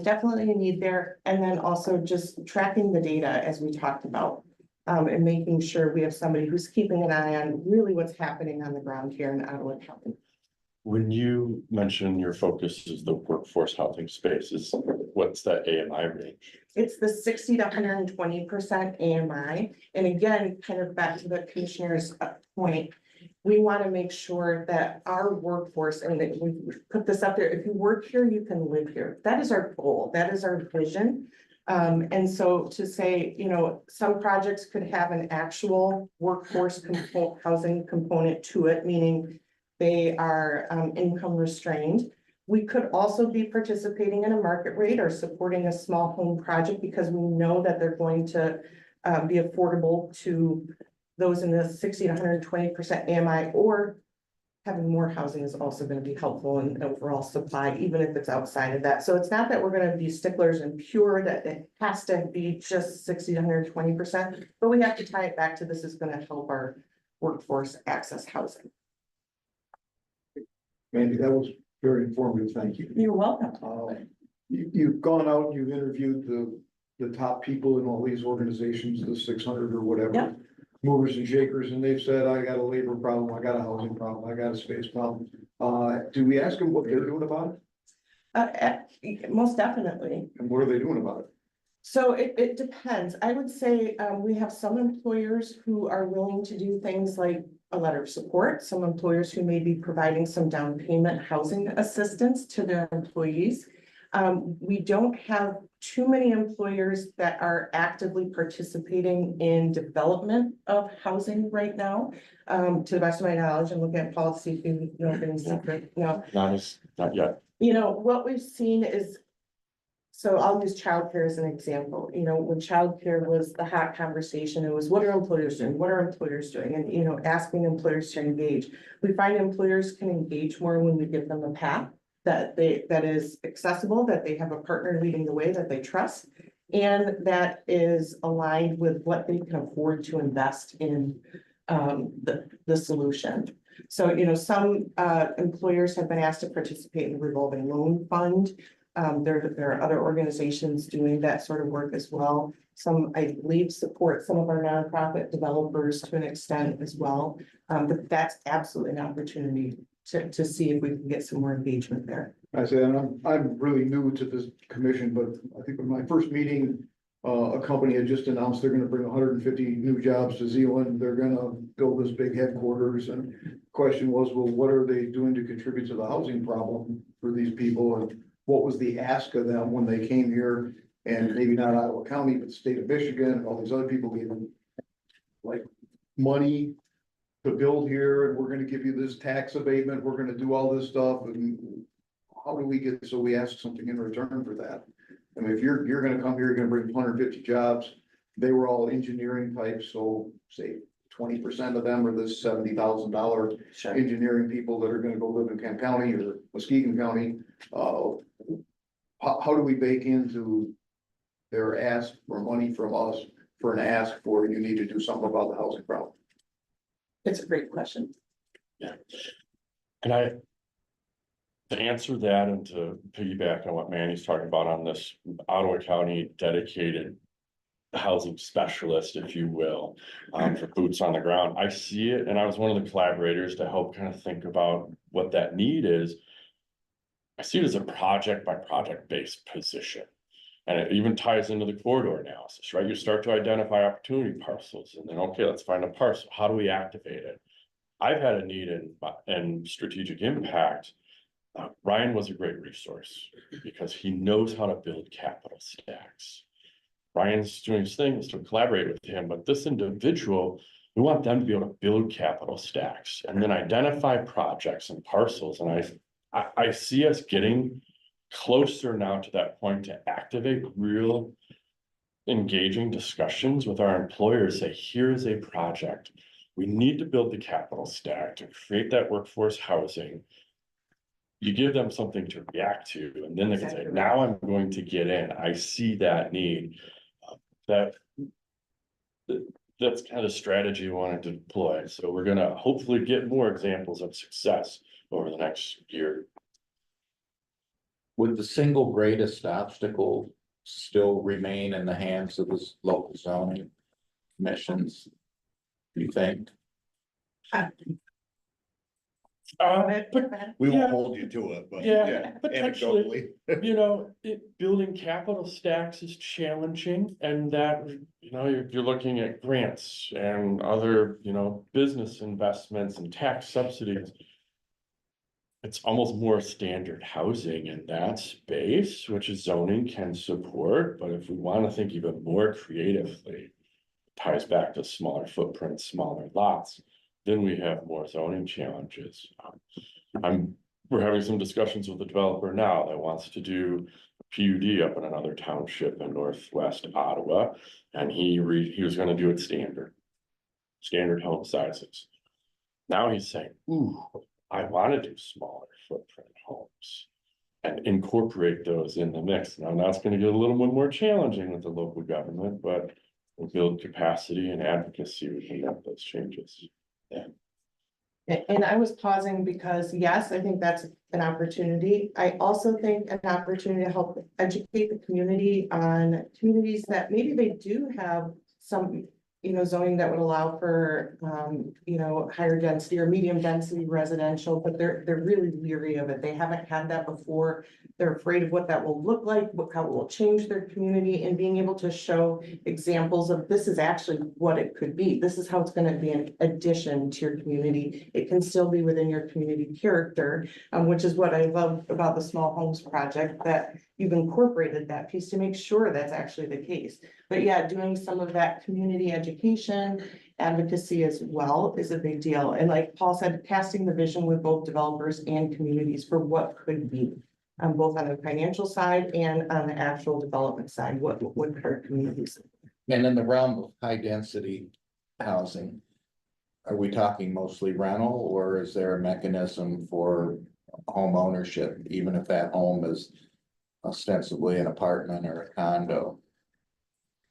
definitely a need there. And then also just tracking the data as we talked about. And making sure we have somebody who's keeping an eye on really what's happening on the ground here in Ottawa County. When you mention your focus is the workforce housing spaces, what's that AMI range? It's the 60 to 120% AMI. And again, kind of back to the commissioner's point, we want to make sure that our workforce, and that we put this up there, if you work here, you can live here. That is our goal. That is our vision. And so to say, some projects could have an actual workforce housing component to it, meaning they are income restrained. We could also be participating in a market rate or supporting a small home project because we know that they're going to be affordable to those in the 60 to 120% AMI, or having more housing is also gonna be helpful in overall supply, even if it's outside of that. So it's not that we're gonna be sticklers and pure, that it has to be just 60 to 120%, but we have to tie it back to this is gonna help our workforce access housing. Mandy, that was very informative. Thank you. You're welcome. You've gone out, you've interviewed the top people in all these organizations, the 600 or whatever. Yeah. Movers and shakers, and they've said, I got a labor problem, I got a housing problem, I got a space problem. Do we ask them what they're doing about it? Most definitely. And what are they doing about it? So it depends. I would say, we have some employers who are willing to do things like a letter of support, some employers who may be providing some down payment housing assistance to their employees. We don't have too many employers that are actively participating in development of housing right now. To the best of my knowledge, I'm looking at policy, if you know, any secret, no. Not yet. You know, what we've seen is, so I'll use childcare as an example. You know, when childcare was the hot conversation, it was, what are employers doing? What are employers doing? And, you know, asking employers to engage. We find employers can engage more when we give them a path that is accessible, that they have a partner leading the way that they trust, and that is aligned with what they can afford to invest in the solution. So, you know, some employers have been asked to participate in the revolving loan fund. There are other organizations doing that sort of work as well. Some, I believe, support some of our nonprofit developers to an extent as well. But that's absolutely an opportunity to see if we can get some more engagement there. I say, and I'm really new to this commission, but I think in my first meeting, a company had just announced they're gonna bring 150 new jobs to Zealand. They're gonna build this big headquarters, and the question was, well, what are they doing to contribute to the housing problem for these people? And what was the ask of them when they came here? And maybe not Ottawa County, but the state of Michigan and all these other people gave them like money to build here, and we're gonna give you this tax abatement, we're gonna do all this stuff, and how do we get, so we ask something in return for that? I mean, if you're gonna come here, you're gonna bring 150 jobs, they were all engineering types, so say 20% of them are this $70,000 engineering people that are gonna go live in Kent County or Muskegon County. How do we bake into their ask for money from us for an ask for, you need to do something about the housing problem? It's a great question. And to answer that and to piggyback on what Manny's talking about on this Ottawa County dedicated housing specialist, if you will, for boots on the ground, I see it, and I was one of the collaborators to help kind of think about what that need is. I see it as a project by project based position. And it even ties into the corridor analysis, right? You start to identify opportunity parcels, and then, okay, let's find a parcel. How do we activate it? I've had a need in strategic impact. Ryan was a great resource because he knows how to build capital stacks. Ryan's doing his thing is to collaborate with him, but this individual, we want them to be able to build capital stacks and then identify projects and parcels. And I see us getting closer now to that point to activate real engaging discussions with our employers. Say, here's a project. We need to build the capital stack to create that workforce housing. You give them something to react to, and then they can say, now I'm going to get in. I see that need. That's kind of the strategy we wanted to deploy. So we're gonna hopefully get more examples of success over the next year. Would the single greatest obstacle still remain in the hands of the local zoning commissions? Do you think? We Yeah. won't hold you to it, but Yeah, yeah, potentially. anecdotally. You know, building capital stacks is challenging, and that, you know, you're looking at grants and other, you know, business investments and tax subsidies. It's almost more standard housing in that space, which is zoning can support, but if we want to think even more creatively, it ties back to smaller footprints, smaller lots, then we have more zoning challenges. We're having some discussions with the developer now that wants to do PUD up in another township in northwest Ottawa, and he was gonna do it standard home sizes. Now he's saying, ooh, I wanna do smaller footprint homes and incorporate those in the mix. Now, that's gonna get a little bit more challenging with the local government, but we'll build capacity and advocacy, we can make those changes. And I was pausing because, yes, I think that's an opportunity. I also think an opportunity to help educate the community on communities that maybe they do have some, zoning that would allow for, higher density or medium density residential, but they're really leery of it. They haven't had that before. They're afraid of what that will look like, how it will change their community, and being able to show examples of this is actually what it could be. This is how it's going to be an addition to your community. It can still be within your community character, which is what I love about the Small Homes Project, that you've incorporated that piece to make sure that's actually the case. But yeah, doing some of that community education, advocacy as well is a big deal. And like Paul said, casting the vision with both developers and communities for what could be. Both on the financial side and on the actual development side, what our communities. And in the realm of high density housing, are we talking mostly rental, or is there a mechanism for home ownership, even if that home is ostensibly an apartment or a condo?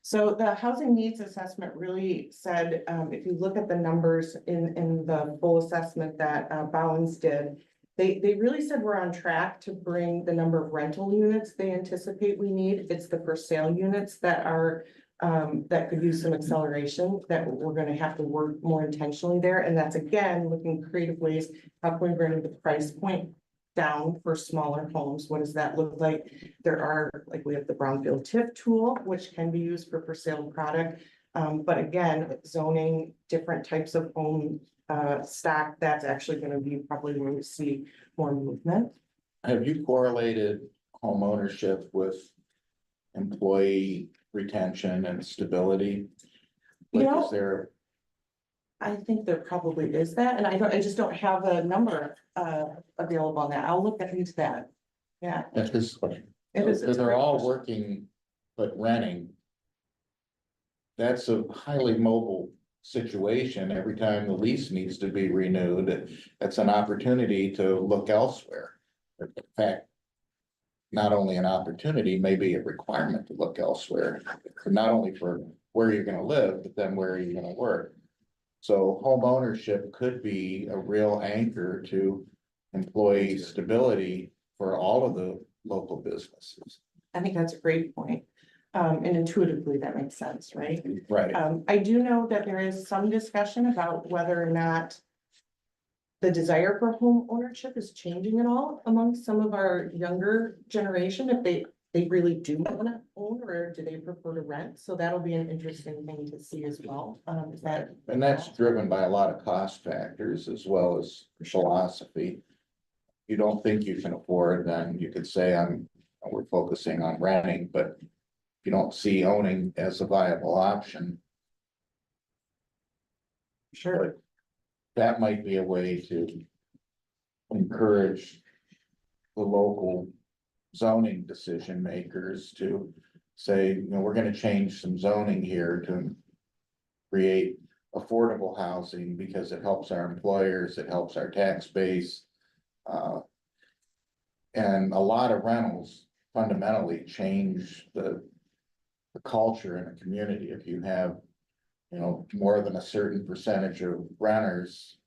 So the housing needs assessment really said, if you look at the numbers in the full assessment that Bowens did, they really said we're on track to bring the number of rental units they anticipate we need. It's the for sale units that are that could use some acceleration, that we're going to have to work more intentionally there. And that's again, looking creative ways, how can we bring the price point down for smaller homes? What does that look like? There are, like, we have the Brownfield TIF tool, which can be used for sale product. But again, zoning different types of home stock, that's actually going to be probably where we see more movement. Have you correlated home ownership with employee retention and stability? Like, is there? I think there probably is that, and I just don't have a number available on that. I'll look into that. Yeah. Because It is. It's a they're great all question. working, but renting. That's a highly mobile situation. Every time the lease needs to be renewed, that's an opportunity to look elsewhere. In fact, not only an opportunity, maybe a requirement to look elsewhere, not only for where you're gonna live, but then where you're gonna work. So home ownership could be a real anchor to employee stability for all of the local businesses. I think that's a great point. And intuitively, that makes sense, right? Right. I do know that there is some discussion about whether or not the desire for home ownership is changing at all among some of our younger generation, if they really do want to own, or do they prefer to rent? So that'll be an interesting thing to see as well. Is that? And that's driven by a lot of cost factors as well as philosophy. You don't think you can afford, then you could say we're focusing on renting, but you don't see owning as a viable option. Sure. That might be a way to encourage the local zoning decision makers to say, we're gonna change some zoning here to create affordable housing because it helps our employers, it helps our tax base. And a lot of rentals fundamentally change the culture in a community. If you have, more than a certain percentage of renters,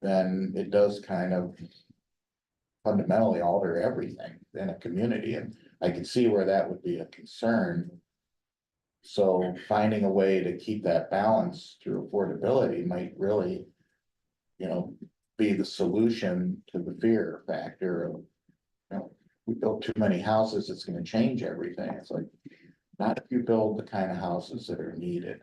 then it does kind of fundamentally alter everything in a community, and I can see where that would be a concern. So finding a way to keep that balance through affordability might really, be the solution to the fear factor of, we built too many houses, it's gonna change everything. It's like, not if you build the kind of houses that are needed.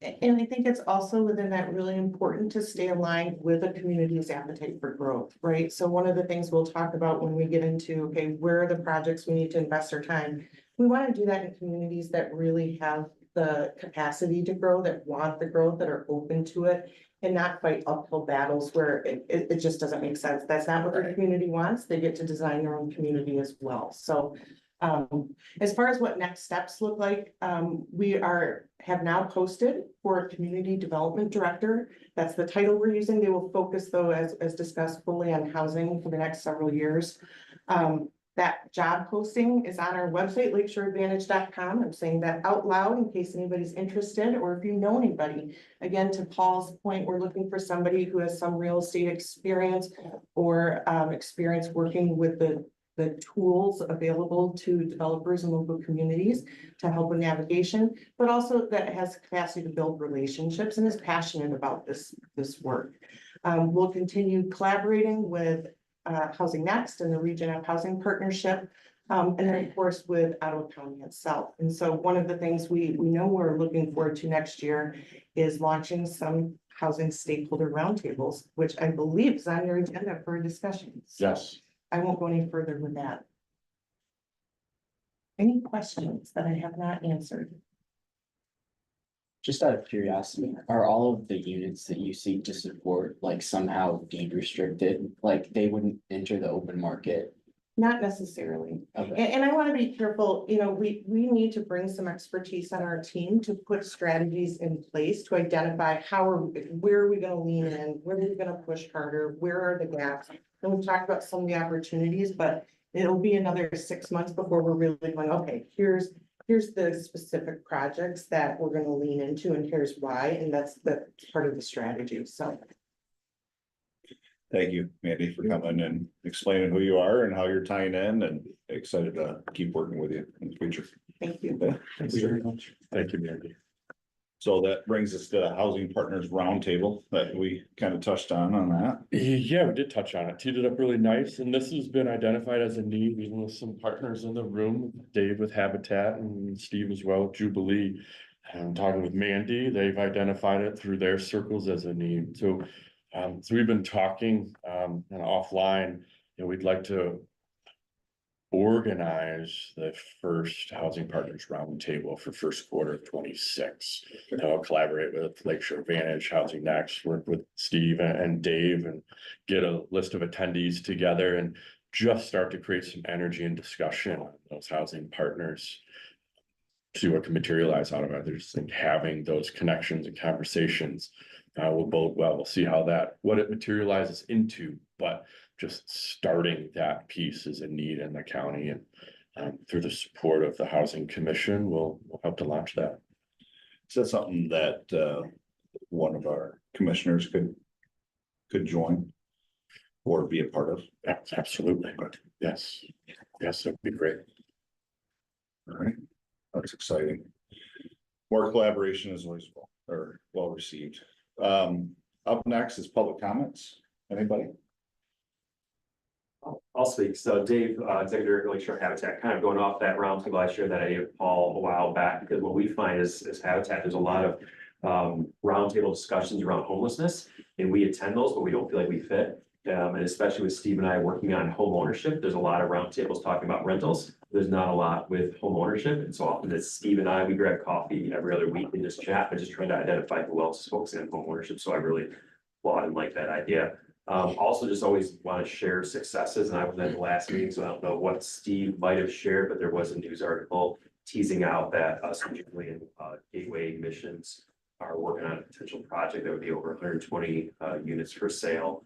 And I think it's also within that really important to stay aligned with a community's appetite for growth, right? So one of the things we'll talk about when we get into, okay, where are the projects we need to invest our time? We want to do that in communities that really have the capacity to grow, that want the growth, that are open to it. and not fight uphill battles where it just doesn't make sense. That's not what the community wants. They get to design their own community as well. So as far as what next steps look like, we have now posted for a community development director. That's the title we're using. They will focus though, as discussed, fully on housing for the next several years. That job posting is on our website, lakeshoreadvantage.com. I'm saying that out loud in case anybody's interested, or if you know anybody. Again, to Paul's point, we're looking for somebody who has some real estate experience or experience working with the tools available to developers and local communities to help with navigation, but also that has capacity to build relationships and is passionate about this work. We'll continue collaborating with Housing Next and the Region of Housing Partnership, and then of course with Ottawa County itself. And so one of the things we know we're looking forward to next year is launching some housing stakeholder roundtables, which I believe is on your agenda for discussion. So Yes. I won't go any further with that. Any questions that I have not answered? Just out of curiosity, are all of the units that you seek to support like somehow deed restricted? Like they wouldn't enter the open market? Not necessarily. Okay. And I want to be careful, you know, we need to bring some expertise on our team to put strategies in place to identify where are we going to lean in, where are we going to push harder, where are the gaps? And we've talked about some of the opportunities, but it'll be another 6 months before we're really going, okay, here's the specific projects that we're going to lean into and here's why, and that's part of the strategy, so. Thank you, Mandy, for coming and explaining who you are and how you're tying in, and excited to keep working with you in the future. Thank you. Thanks very much. Thank you, Mandy. So that brings us to the Housing Partners Roundtable that we kind of touched on that. Yeah, we did touch on it, teed it up really nice, and this has been identified as a need, even with some partners in the room, Dave with Habitat and Steve as well, Jubilee. And talking with Mandy, they've identified it through their circles as a need, so we've been talking and offline, we'd like to organize the first Housing Partners Roundtable for first quarter of 26. I'll collaborate with Lakeshore Advantage, Housing Next, work with Steve and Dave and get a list of attendees together and just start to create some energy and discussion on those housing partners. See what can materialize out of it. I just think having those connections and conversations will bode well. We'll see what it materializes into, but just starting that piece is a need in the county, and through the support of the Housing Commission, we'll help to launch that. Is that something that one of our commissioners could join or be a part of? Absolutely. Yes, that'd be great. All right, that's exciting. More collaboration is always well received. Up next is public comments. Anybody? I'll speak. So Dave, Executive Director of Lakeshore Habitat, kind of going off that roundtable, I shared that idea with Paul a while back, because what we find is Habitat, there's a lot of roundtable discussions around homelessness, and we attend those, but we don't feel like we fit. And especially with Steve and I working on home ownership, there's a lot of roundtables talking about rentals. There's not a lot with home ownership. And so often it's Steve and I, we grab coffee every other week and just chat, but just trying to identify who else is focusing on home ownership. So I really applaud and like that idea. Also just always want to share successes, and I was at the last meeting, so I don't know what Steve might have shared, but there was a news article teasing out that us and Gateway Missions are working on a potential project that would be over 120 units for sale.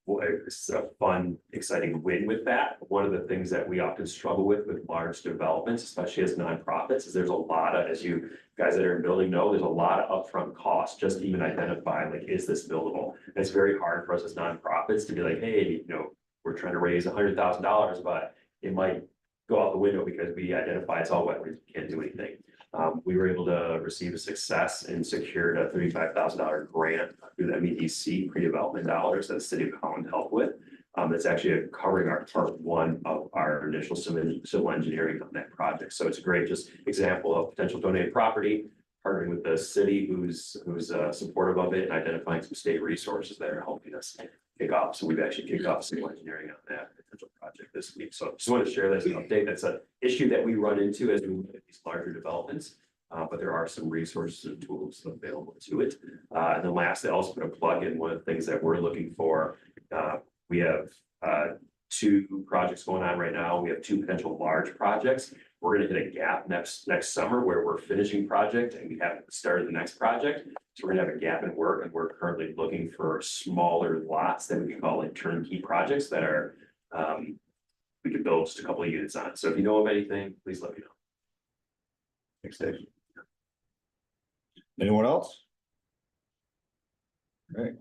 It's a fun, exciting win with that. One of the things that we often struggle with large developments, especially as nonprofits, is there's a lot of, as you guys that are in building know, there's a lot of upfront costs just to even identify, like, is this buildable? And it's very hard for us as nonprofits to be like, hey, we're trying to raise $100,000, but it might go out the window because we identify it's all wet, we can't do anything. We were able to receive a success and secured a $35,000 grant through the MEDC pre-development dollars that the city of Holland helped with. That's actually covering our part one of our initial civil engineering on that project. So it's a great just example of potential donated property, partnering with the city who's supportive of it and identifying some state resources that are helping us kick off. So we've actually kicked off civil engineering on that potential project this week. So just wanted to share this update. That's an issue that we run into as we look at these larger developments. But there are some resources and tools available to it. And then lastly, I also put a plug in one of the things that we're looking for. We have two projects going on right now. We have two potential large projects. We're gonna hit a gap next summer where we're finishing project and we haven't started the next project. So we're gonna have a gap in work, and we're currently looking for smaller lots that we can call like turnkey projects that are we could build just a couple of units on. So if you know of anything, please let me know. Thanks, Dave. Anyone else? All right.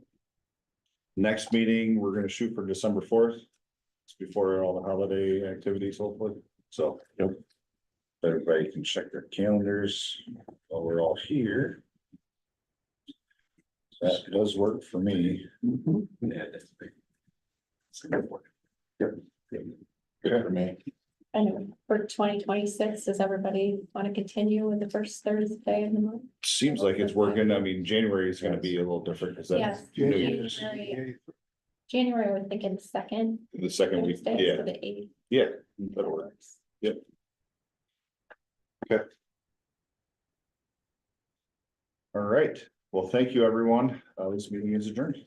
Next meeting, we're gonna shoot for December 4th. It's before all the holiday activities, hopefully, so. Yep. Everybody can check their calendars while we're all here. That does work for me. Yeah, that's big. Good for me. Anyway, for 2026, does everybody want to continue with the first Thursday of the month? Seems like it's working. I mean, January is gonna be a little different because Yes. that's New Year's. January, I would think in the second The second week, Thursday, yeah, so the 8th. yeah, that'll work. Yep. Okay. All right, well, thank you, everyone. This meeting is adjourned.